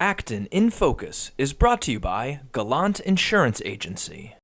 Acton In Focus is brought to you by Gallant Insurance Agency.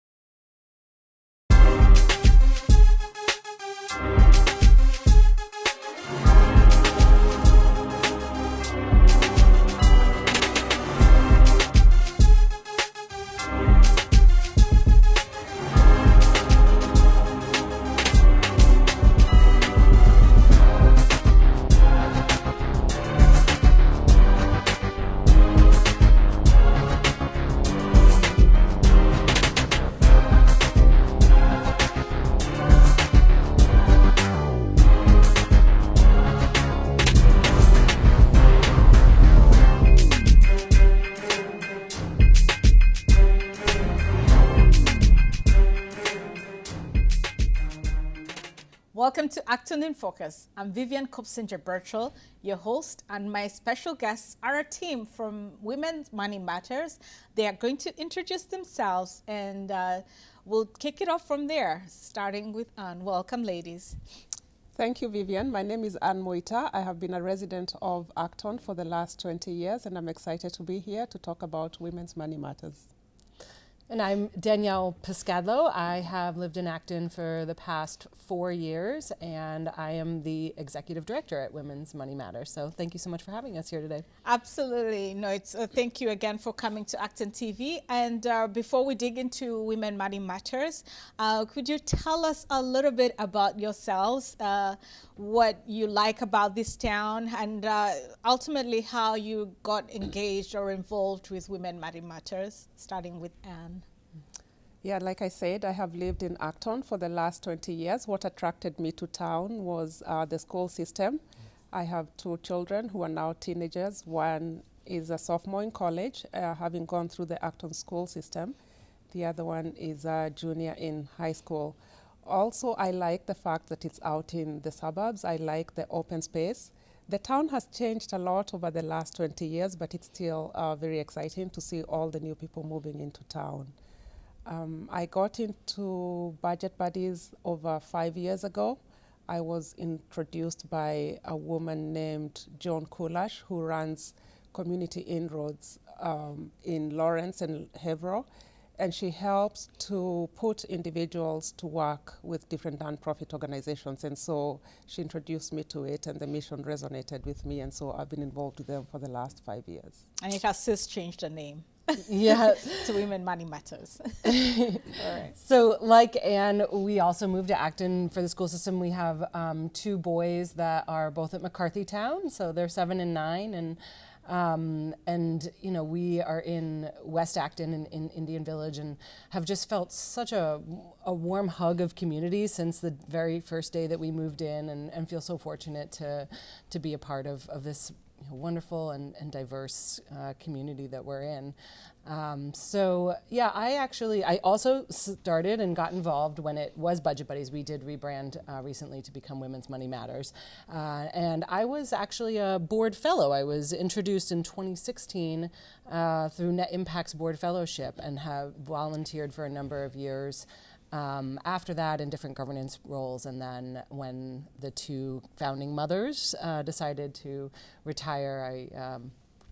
Welcome to Acton In Focus. I'm Vivian Kobusingye Birchall, your host, and my special guests are a team from Women's Money Matters. They are going to introduce themselves and we'll kick it off from there, starting with Anne. Welcome, ladies. Thank you, Vivian. My name is Anne Muita. I have been a resident of Acton for the last 20 years, and I'm excited to be here to talk about Women's Money Matters. And I'm Danielle Piskadlo. I have lived in Acton for the past 4 years, and I am the executive director at Women's Money Matters. So thank you so much for having us here today. Absolutely. No, it's thank you again for coming to ActonTV. And before we dig into Women Money Matters, could you tell us a little bit about yourselves, what you like about this town, and ultimately how you got engaged or involved with Women Money Matters, starting with Anne? Yeah, like I said, I have lived in Acton for the last 20 years. What attracted me to town was the school system. I have 2 children who are now teenagers. One is a sophomore in college, having gone through the Acton school system. The other one is a junior in high school. Also, I like the fact that it's out in the suburbs. I like the open space. The town has changed a lot over the last 20 years, but it's still very exciting to see all the new people moving into town. I got into Budget Buddies over 5 years ago. I was introduced by a woman named Joan Kulash, who runs Community Inroads in Lawrence and Haverhill, and she helps to put individuals to work with different non-profit organizations. And so she introduced me to it, and the mission resonated with me, and so I've been involved with them for the last 5 years. And it has since changed the name. Yeah. To Women Money Matters. All right. So like Anne, we also moved to Acton for the school system. We have 2 boys that are both at McCarthy Town, so they're 7 and 9, and you know, we are in West Acton in Indian Village and have just felt such a warm hug of community since the very first day that we moved in, and feel so fortunate to be a part of this wonderful and diverse community that we're in. So yeah, I also started and got involved when it was Budget Buddies. We did rebrand recently to become Women's Money Matters. And I was actually a board fellow. I was introduced in 2016 through Net Impact's board fellowship, and have volunteered for a number of years after that in different governance roles. And then when the 2 founding mothers decided to retire, I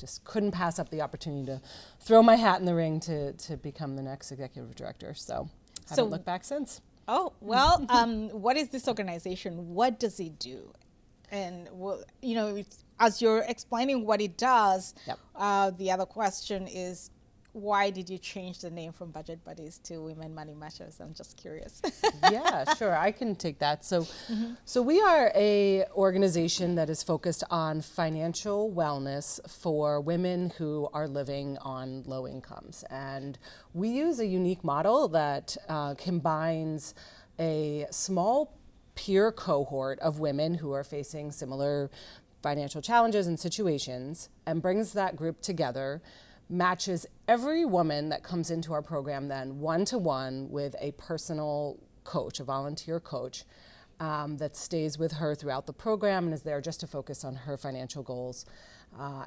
just couldn't pass up the opportunity to throw my hat in the ring to become the next executive director. So haven't looked back since. Oh, well, what is this organization? What does it do? And, well, you know, as you're explaining what it does, Yep. The other question is, why did you change the name from Budget Buddies to Women Money Matters? I'm just curious. Yeah, sure, I can take that. So we are a organization that is focused on financial wellness for women who are living on low incomes. And we use a unique model that combines a small peer cohort of women who are facing similar financial challenges and situations, and brings that group together, matches every woman that comes into our program then one-to-one with a personal coach, a volunteer coach, that stays with her throughout the program and is there just to focus on her financial goals.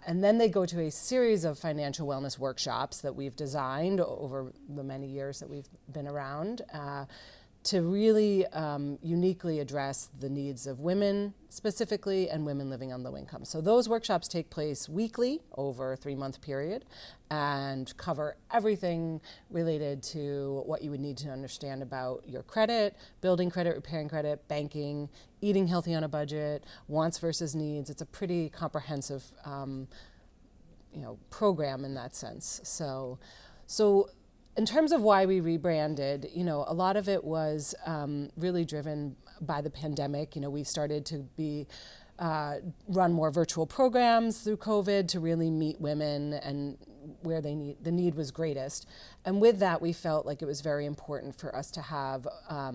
And then they go to a series of financial wellness workshops that we've designed over the many years that we've been around to really uniquely address the needs of women specifically and women living on low income. So those workshops take place weekly over a 3-month period and cover everything related to what you would need to understand about your credit, building credit, repairing credit, banking, eating healthy on a budget, wants versus needs. It's a pretty comprehensive program in that sense. So in terms of why we rebranded, a lot of it was really driven by the pandemic. We started to run more virtual programs through COVID to really meet women and where the need was greatest. And with that, we felt like it was very important for us to have, a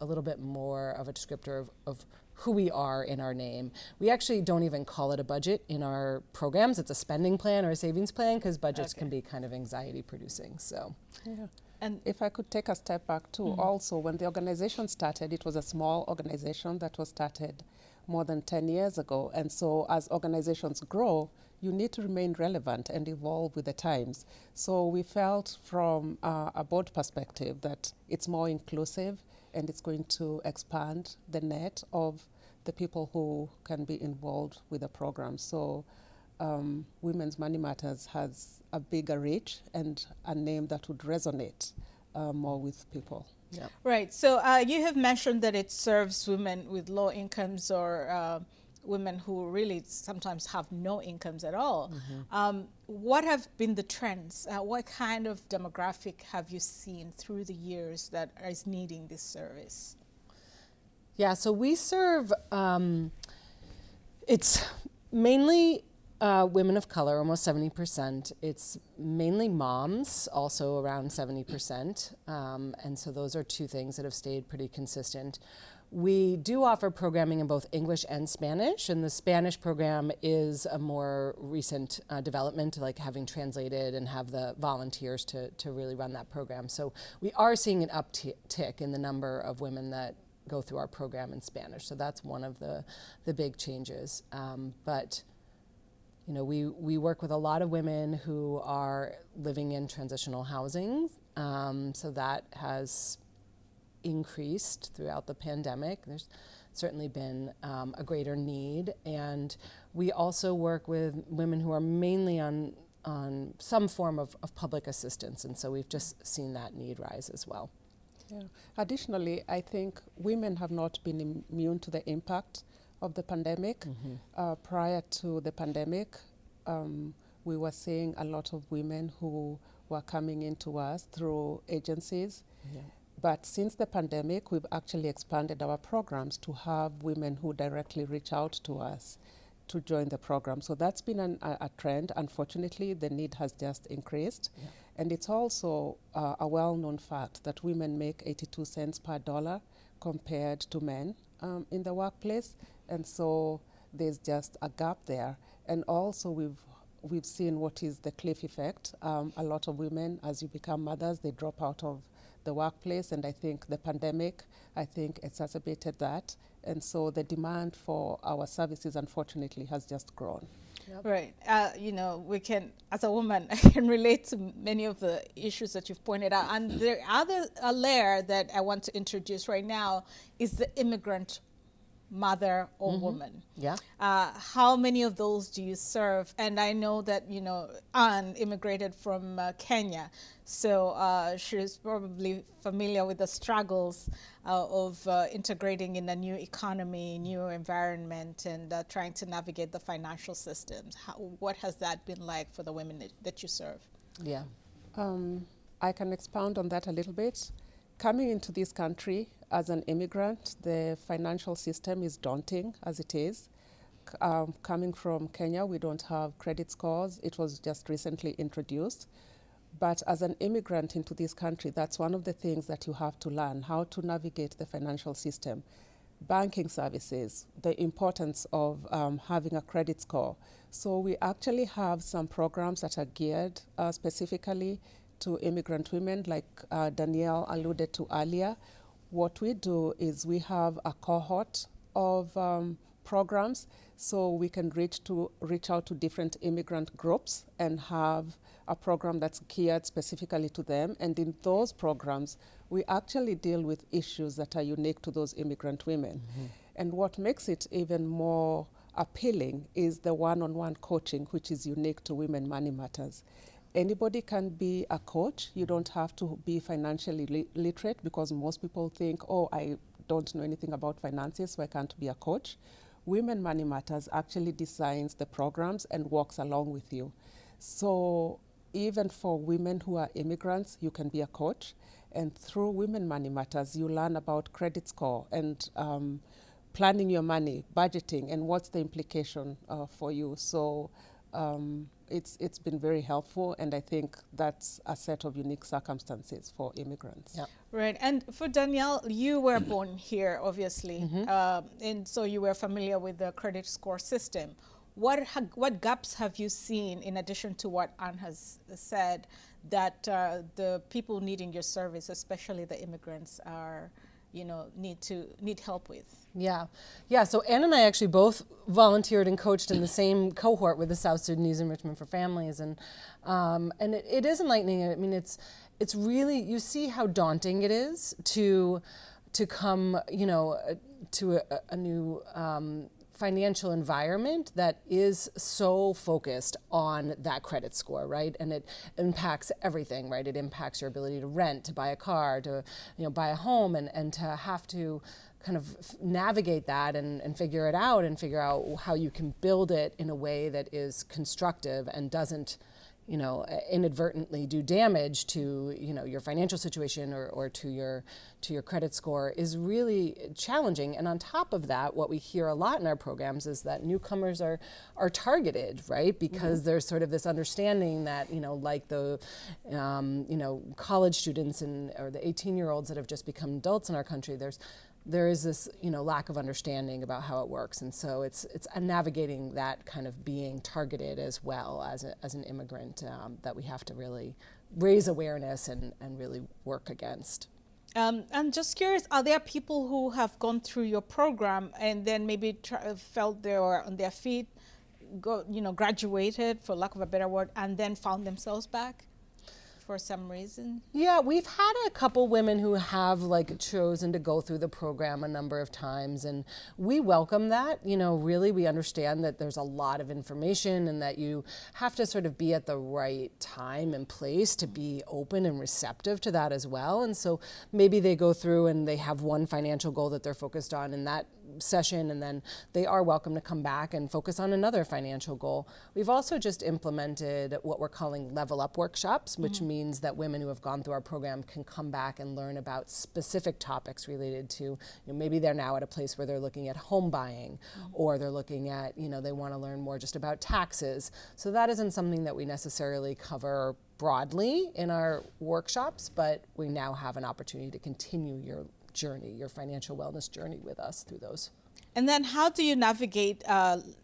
little bit more of a descriptor of who we are in our name. We actually don't even call it a budget in our programs. It's a spending plan or a savings plan because budgets can be kind of anxiety producing. So, Yeah. And If I could take a step back too, also when the organization started, it was a small organization that was started more than 10 years ago. And so as organizations grow, you need to remain relevant and evolve with the times. So we felt from a board perspective that it's more inclusive and it's going to expand the net of the people who can be involved with the program. So Women's Money Matters has a bigger reach and a name that would resonate more with people. yeah. right, so you have mentioned that it serves women with low incomes or women who really sometimes have no incomes at all. What have been the trends? What kind of demographic have you seen through the years that is needing this service? Yeah, so we serve, it's mainly women of color, almost 70%. It's mainly moms, also around 70%. And so those are two things that have stayed pretty consistent. We do offer programming in both English and Spanish, and the Spanish program is a more recent development, like having translated and have the volunteers to really run that program. So we are seeing an uptick in the number of women that go through our program in Spanish. So that's one of the big changes. But we work with a lot of women who are living in transitional housing. So that has increased throughout the pandemic. There's certainly been a greater need. And we also work with women who are mainly on some form of public assistance. And so we've just seen that need rise as well. Yeah. Additionally, I think women have not been immune to the impact of the pandemic. Prior to the pandemic, we were seeing a lot of women who were coming into us through agencies. Yeah. But since the pandemic, we've actually expanded our programs to have women who directly reach out to us to join the program. So that's been a trend. Unfortunately, the need has just increased. Yeah. And it's also a well-known fact that women make 82 cents per dollar compared to men in the workplace. And so there's just a gap there. And also we've seen what is the cliff effect. A lot of women, as you become mothers, they drop out of the workplace, and I think the pandemic, exacerbated that. And so the demand for our services, unfortunately, has just grown. Yep. Right. We can, as a woman, I can relate to many of the issues that you've pointed out. And the other layer that I want to introduce right now is the immigrant mother or woman. Yeah. How many of those do you serve? And I know that, Anne immigrated from Kenya. So she's probably familiar with the struggles of integrating in a new economy, new environment, and trying to navigate the financial systems. What has that been like for the women that you serve? Yeah. I can expound on that a little bit. Coming into this country as an immigrant, the financial system is daunting as it is. Coming from Kenya, we don't have credit scores. It was just recently introduced. But as an immigrant into this country, that's one of the things that you have to learn, how to navigate the financial system. Banking services, the importance of having a credit score. So we actually have some programs that are geared specifically to immigrant women, like Danielle alluded to earlier. What we do is we have a cohort of programs. So we can reach out to different immigrant groups and have a program that's geared specifically to them. And in those programs, we actually deal with issues that are unique to those immigrant women. And what makes it even more appealing is the one-on-one coaching, which is unique to Women Money Matters. Anybody can be a coach. You don't have to be financially literate, because most people think, oh, I don't know anything about finances, so I can't be a coach. Women Money Matters actually designs the programs and walks along with you. So even for women who are immigrants, you can be a coach. And through Women Money Matters, you learn about credit score and planning your money, budgeting, and what's the implication for you. So it's been very helpful, and I think that's a set of unique circumstances for immigrants. Yep. Right, and for Danielle, you were born here, obviously, and so you were familiar with the credit score system. What gaps have you seen, in addition to what Anne has said, that the people needing your service, especially the immigrants, are, need help with? Yeah. So Anne and I actually both volunteered and coached in the same cohort with the South Sudanese Enrichment for Families, and it is enlightening. I mean, it's really, you see how daunting it is to come, to a new financial environment that is so focused on that credit score, right? And it impacts everything, right? It impacts your ability to rent, to buy a car, to buy a home, and to have to kind of navigate that and figure it out, and figure out how you can build it in a way that is constructive and doesn't inadvertently do damage to your financial situation or to your credit score, is really challenging. And on top of that, what we hear a lot in our programs is that newcomers are targeted, right? Because there's sort of this understanding that like the college students or the 18-year-olds that have just become adults in our country, there is this lack of understanding about how it works, and so it's navigating that kind of being targeted as well as an immigrant that we have to really raise awareness and really work against. I'm just curious, are there people who have gone through your program and then maybe felt they were on their feet, graduated, for lack of a better word, and then found themselves back for some reason? Yeah, we've had a couple women who have chosen to go through the program a number of times, and we welcome that. Really, we understand that there's a lot of information and that you have to sort of be at the right time and place to be open and receptive to that as well. And so maybe they go through and they have one financial goal that they're focused on in that session, and then they are welcome to come back and focus on another financial goal. We've also just implemented what we're calling level up workshops, which means that women who have gone through our program can come back and learn about specific topics related to, maybe they're now at a place where they're looking at home buying, or they're looking at, they want to learn more just about taxes. So that isn't something that we necessarily cover broadly in our workshops, but we now have an opportunity to continue your journey, your financial wellness journey, with us through those. And then how do you navigate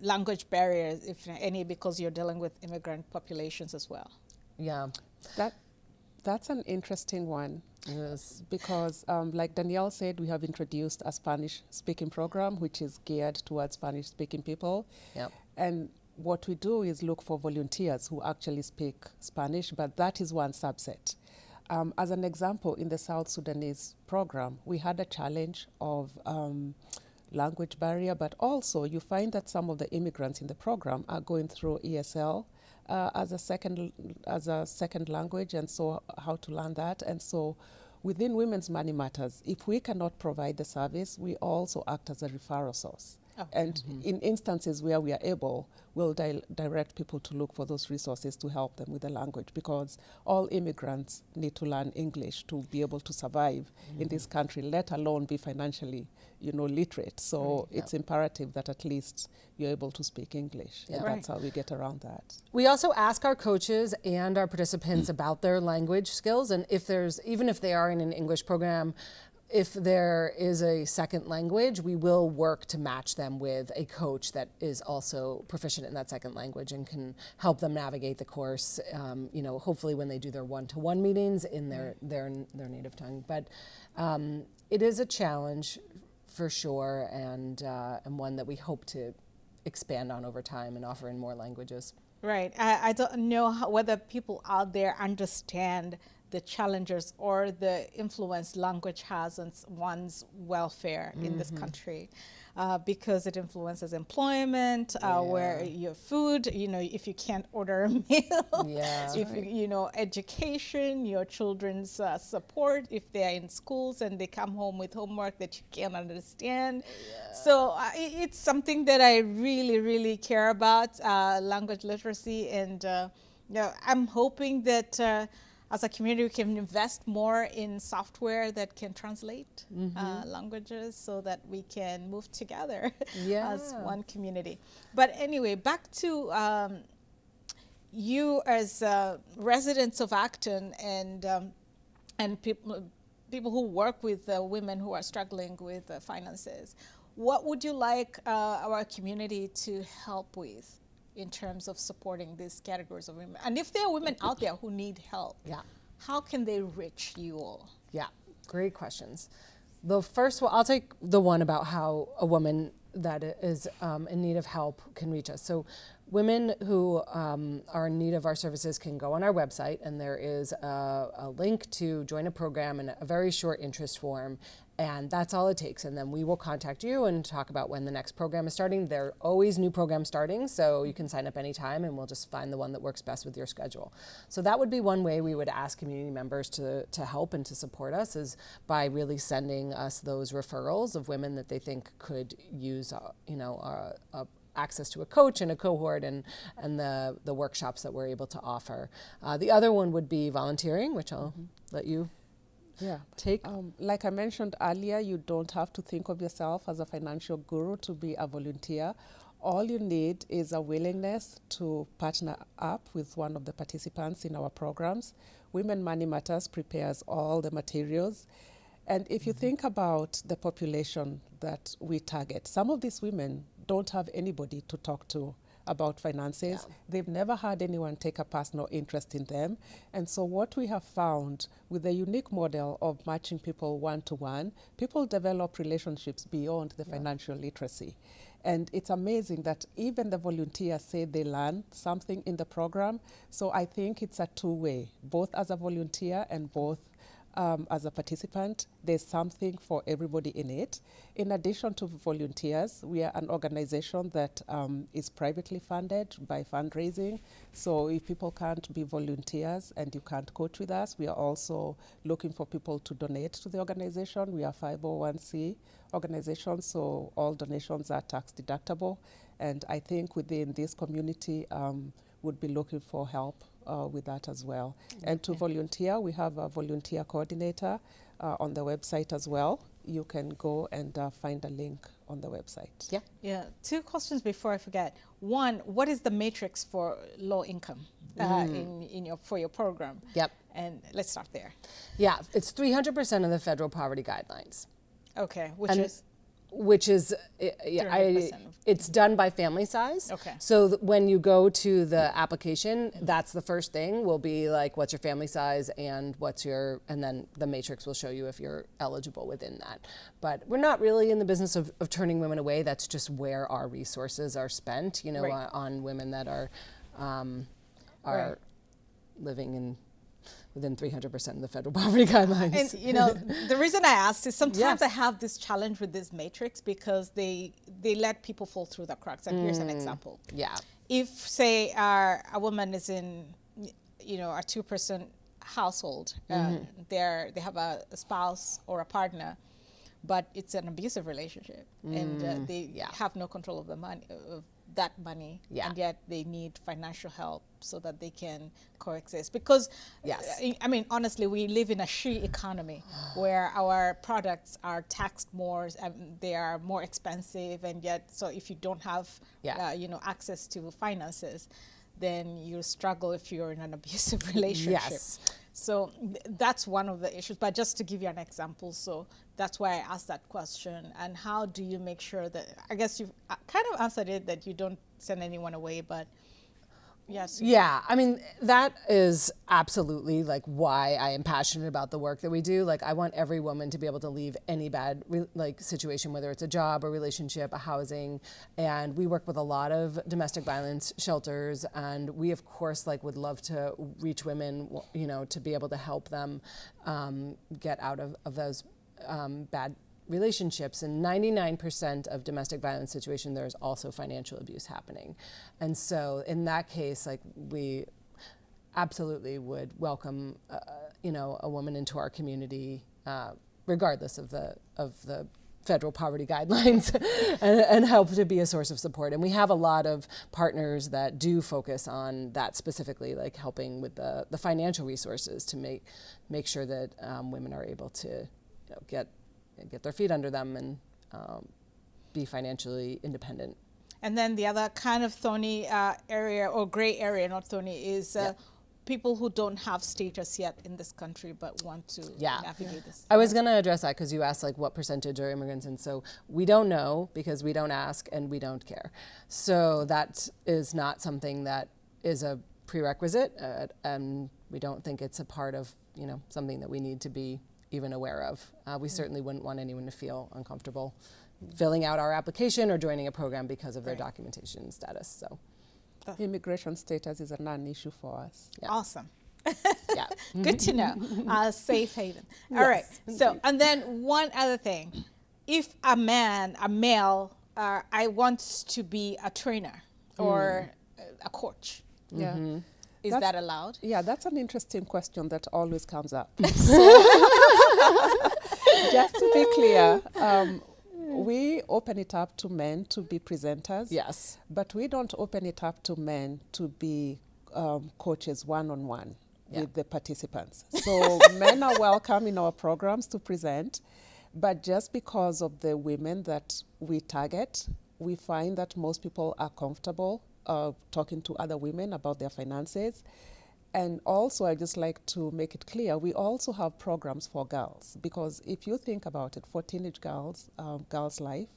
language barriers, if any, because you're dealing with immigrant populations as well? Yeah. That's an interesting one. Yes. Because like Danielle said, we have introduced a Spanish-speaking program, which is geared towards Spanish-speaking people. Yep. And what we do is look for volunteers who actually speak Spanish, but that is one subset. As an example, in the South Sudanese program, we had a challenge of language barrier, but also you find that some of the immigrants in the program are going through ESL as a second language, and so how to learn that. And so within Women's Money Matters, if we cannot provide the service, we also act as a referral source. And in instances where we are able, we'll direct people to look for those resources to help them with the language, because all immigrants need to learn English to be able to survive in this country, let alone be financially, literate. So it's imperative that at least you're able to speak English. And that's how we get around that. We also ask our coaches and our participants about their language skills, and even if they are in an English program, if there is a second language, we will work to match them with a coach that is also proficient in that second language and can help them navigate the course, hopefully when they do their one-to-one meetings in their native tongue. But it is a challenge for sure, and one that we hope to expand on over time and offer in more languages. Right. I don't know whether people out there understand the challenges or the influence language has on one's welfare in this country, because it influences employment, where your food, if you can't order a meal, if education, your children's support, if they're in schools and they come home with homework that you can't understand. So it's something that I really, really care about, language literacy, and I'm hoping that as a community, we can invest more in software that can translate languages so that we can move together as one community. But anyway, back to you as residents of Acton and people who work with women who are struggling with finances. What would you like our community to help with in terms of supporting these categories of women? And if there are women out there who need help, how can they reach you all? Yeah, great questions. The first one, I'll take the one about how a woman that is in need of help can reach us. So women who are in need of our services can go on our website, and there is a link to join a program and a very short interest form. And that's all it takes. And then we will contact you and talk about when the next program is starting. There are always new programs starting, so you can sign up anytime and we'll just find the one that works best with your schedule. So that would be one way we would ask community members to help and to support us, is by really sending us those referrals of women that they think could use access to a coach and a cohort and the workshops that we're able to offer. The other one would be volunteering, which I'll let you take. Like I mentioned earlier, you don't have to think of yourself as a financial guru to be a volunteer. All you need is a willingness to partner up with one of the participants in our programs. Women Money Matters prepares all the materials. And if you think about the population that we target, some of these women don't have anybody to talk to about finances. They've never had anyone take a personal interest in them. And so what we have found with the unique model of matching people one-to-one, people develop relationships beyond the financial literacy. And it's amazing that even the volunteers say they learn something in the program. So I think it's a two-way, both as a volunteer and both as a participant. There's something for everybody in it. In addition to volunteers, we are an organization that is privately funded by fundraising. So if people can't be volunteers and you can't coach with us, we are also looking for people to donate to the organization. We are 501c organization, so all donations are tax deductible. And I think within this community, would be looking for help with that as well. And to volunteer, we have a volunteer coordinator on the website as well. You can go and find a link on the website. Yeah. Two questions before I forget. One, what is the matrix for low income for your program? And let's start there. Yeah, it's 300% of the federal poverty guidelines. Okay, which is it's done by family size. Okay. So when you go to the application, that's the first thing will be like, what's your family size and and then the matrix will show you if you're eligible within that. But we're not really in the business of turning women away. That's just where our resources are spent, on women that are living within 300% of the federal poverty guidelines. And the reason I asked is sometimes I have this challenge with this matrix because they let people fall through the cracks. And here's an example. If, say, a woman is in, a 2-person household, they have a spouse or a partner, but it's an abusive relationship, and they have no control of the money, that money, and yet they need financial help so that they can coexist. Because, honestly, we live in a she economy where our products are taxed more, they are more expensive, and yet, so if you don't have, access to finances, then you struggle if you're in an abusive relationship. So that's one of the issues. But just to give you an example, so that's why I asked that question. And how do you make sure that, I guess you've kind of answered it, that you don't send anyone away, but... Yes. Yeah, I mean, that is absolutely like why I am passionate about the work that we do. Like, I want every woman to be able to leave any bad like situation, whether it's a job, a relationship, a housing. And we work with a lot of domestic violence shelters, and we of course like would love to reach women, you know, to be able to help them get out of those bad relationships. And 99% of domestic violence situations, there's also financial abuse happening. And so in that case, like, we absolutely would welcome, you know, a woman into our community, regardless of the federal poverty guidelines, and help to be a source of support. And we have a lot of partners that do focus on that specifically, like helping with the financial resources to make sure that women are able to, you know, get their feet under them and be financially independent. And then the other kind of thorny area, or gray area, not thorny, is people who don't have status yet in this country but want to navigate this. I was going to address that because you asked like what percentage are immigrants, and so we don't know because we don't ask and we don't care. So that is not something that is a prerequisite, and we don't think it's a part of, you know, something that we need to be even aware of. We certainly wouldn't want anyone to feel uncomfortable filling out our application or joining a program because of their documentation status. So immigration status is a non-issue for us. Yeah. Awesome. Yeah. Good to know. Safe haven. All right. So, and then one other thing. If a male, I want to be a trainer or a coach, Yeah. is that allowed? Yeah, that's an interesting question that always comes up. So, just to be clear, we open it up to men to be presenters. Yes. But we don't open it up to men to be coaches one-on-one with the participants. So men are welcome in our programs to present, but just because of the women that we target, we find that most people are comfortable talking to other women about their finances. And also, I just like to make it clear, we also have programs for girls, because if you think about it, for teenage girls, girls' life,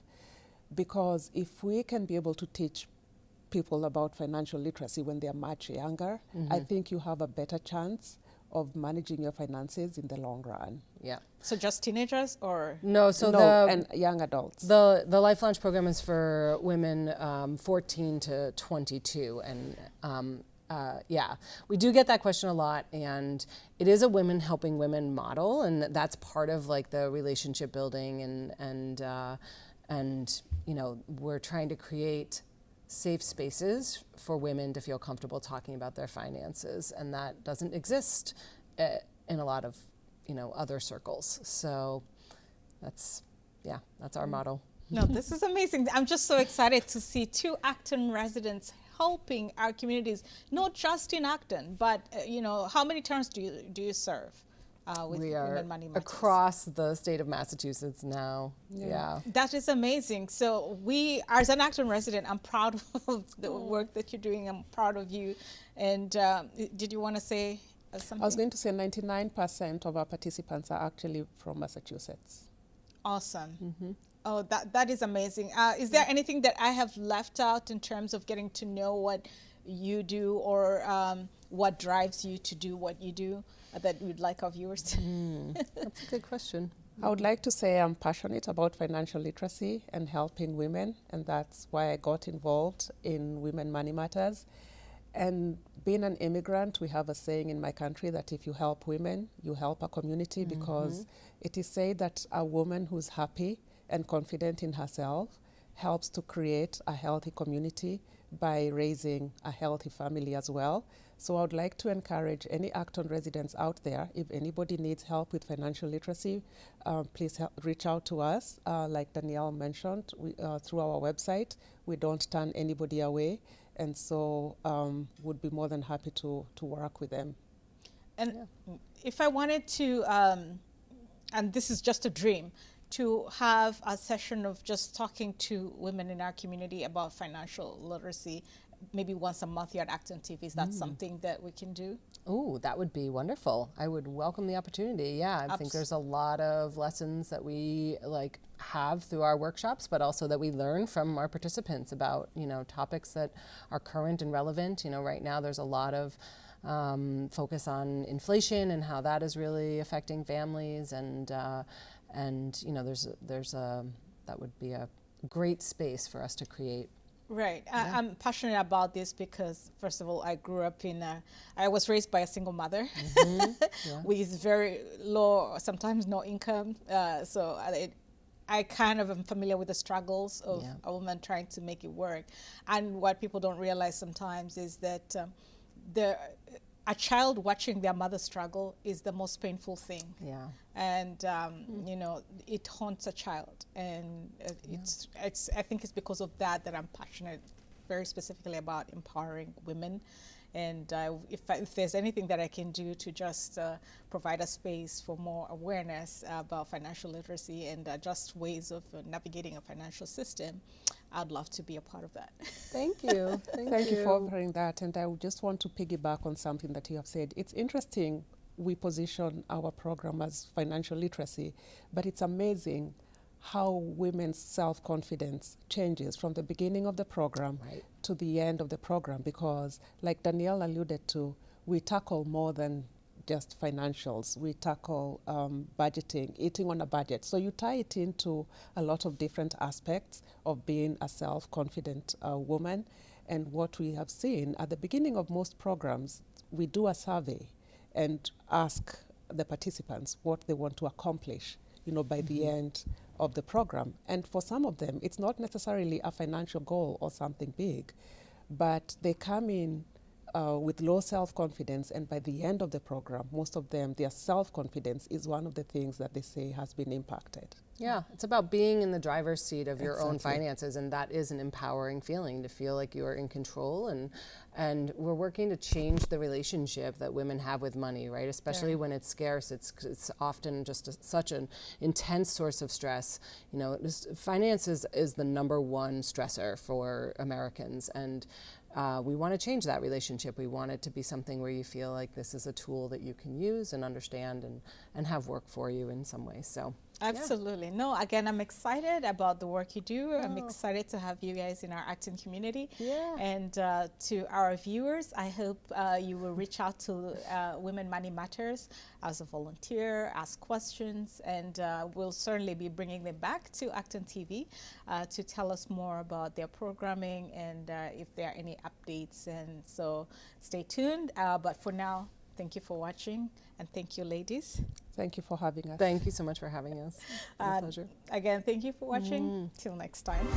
because if we can be able to teach people about financial literacy when they're much younger, I think you have a better chance of managing your finances in the long run. Yeah. So just teenagers or? No, so and young adults. The Life Launch program is for women 14 to 22, and we do get that question a lot, and it is a women helping women model, and that's part of like the relationship building, and you know, we're trying to create safe spaces for women to feel comfortable talking about their finances, and that doesn't exist in a lot of, you know, other circles. So that's our model. No, this is amazing. I'm just so excited to see 2 Acton residents helping our communities, not just in Acton, but you know, how many towns do you serve with We are Women Money Matters? across the state of Massachusetts now. Yeah. That is amazing. So we, as an Acton resident, I'm proud of the work that you're doing. I'm proud of you. And did you want to say something? I was going to say 99% of our participants are actually from Massachusetts. Awesome. Oh, that is amazing. Is there anything that I have left out in terms of getting to know what you do, or what drives you to do what you do, that you'd like our viewers to? That's a good question. I would like to say I'm passionate about financial literacy and helping women, and that's why I got involved in Women Money Matters. And being an immigrant, we have a saying in my country that if you help women, you help a community, because it is said that a woman who's happy and confident in herself helps to create a healthy community by raising a healthy family as well. So I would like to encourage any Acton residents out there, if anybody needs help with financial literacy, please reach out to us. Like Danielle mentioned, through our website, we don't turn anybody away. And so would be more than happy to work with them. And if I wanted to, and this is just a dream, to have a session of just talking to women in our community about financial literacy, maybe once a month here at Acton TV. Is that something that we can do? Oh, that would be wonderful. I would welcome the opportunity. Yeah, I think there's a lot of lessons that we have through our workshops, but also that we learn from our participants about, topics that are current and relevant. Right now there's a lot of focus on inflation and how that is really affecting families, and that would be a great space for us to create. Right. I'm passionate about this because, first of all, I grew up I was raised by a single mother with very low, sometimes no income. So I kind of am familiar with the struggles of a woman trying to make it work. And what people don't realize sometimes is that a child watching their mother struggle is the most painful thing. Yeah. And it haunts a child, and I think it's because of that I'm passionate very specifically about empowering women. And if there's anything that I can do to just provide a space for more awareness about financial literacy and just ways of navigating a financial system, I'd love to be a part of that. Thank you. Thank you for offering that. And I just want to piggyback on something that you have said. It's interesting we position our program as financial literacy, but it's amazing how women's self-confidence changes from the beginning of the program to the end of the program, because like Danielle alluded to, we tackle more than just financials. We tackle budgeting, eating on a budget. So you tie it into a lot of different aspects of being a self-confident woman. And what we have seen at the beginning of most programs, we do a survey and ask the participants what they want to accomplish, by the end of the program. And for some of them, it's not necessarily a financial goal or something big, but they come in with low self-confidence, and by the end of the program, most of them, their self-confidence is one of the things that they say has been impacted. Yeah, it's about being in the driver's seat of your own finances, and that is an empowering feeling, to feel like you are in control. And we're working to change the relationship that women have with money, right? Especially when it's scarce. It's often just such an intense source of stress. Finances is the #1 stressor for Americans, and we want to change that relationship. We want it to be something where you feel like this is a tool that you can use and understand and have work for you in some ways. So. Absolutely. Yeah. No, again, I'm excited about the work you do. I'm excited to have you guys in our Acton community. Yeah. And to our viewers, I hope you will reach out to Women Money Matters as a volunteer, ask questions, and we'll certainly be bringing them back to Acton TV to tell us more about their programming and if there are any updates. And so stay tuned. But for now, thank you for watching, and thank you, ladies. Thank you for having us. Thank you so much for having us. My pleasure. Again, thank you for watching. Till next time.